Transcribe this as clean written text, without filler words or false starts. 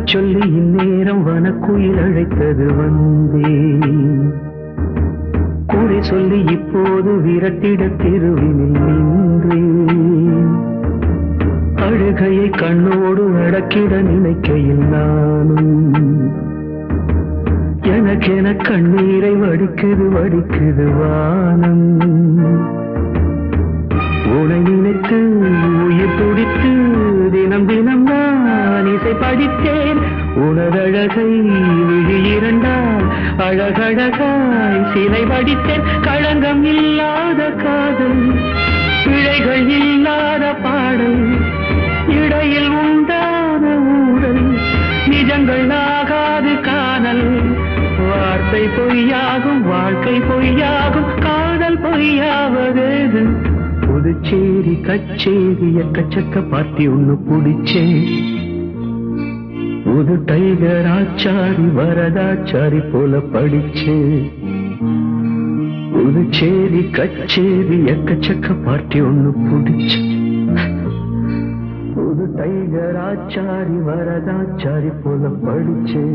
சொல்லி இந்நேரம் வனக்குயில் அழைத்தது வந்தேன். கூறி சொல்லி இப்போது விரட்டிட தெருவினில் நின்றேன். அழுகையை கண்ணோடு அடக்கிட நினைக்கையில் நானும் எனக்கென கண்ணீரை வடிக்குது வடிக்குது வானம். உனை நினைத்து உயிர் துடித்து தினம் தினம் நான் இசை படித்தேன். உனதழகை விழி இரண்டால் அழகழகாய் சிலை வடித்தேன். களங்கம் இல்லாத காதல், பிழைகள் இல்லாத பாடல், இடையில் உண்டான ஊடல், நிஜங்கள் ஆகாது காணல். வார்த்தை பொய்யாகும், வாழ்க்கை பொய்யாகும், காதல் பொய்யாவதேது. புதுச்சேரி கச்சேரி எக்கச்சக்க பார்ட்டி ஒண்ணு புடிச்சே. புது டைகர் ஆச்சாரி வரதாச்சாரி போல படிச்சே. புதுச்சேரி கச்சேரி எக்கச்சக்க பார்ட்டி ஒண்ணு புடிச்சே. புது டைகர் ஆச்சாரி வரதாச்சாரி போல படிச்சே.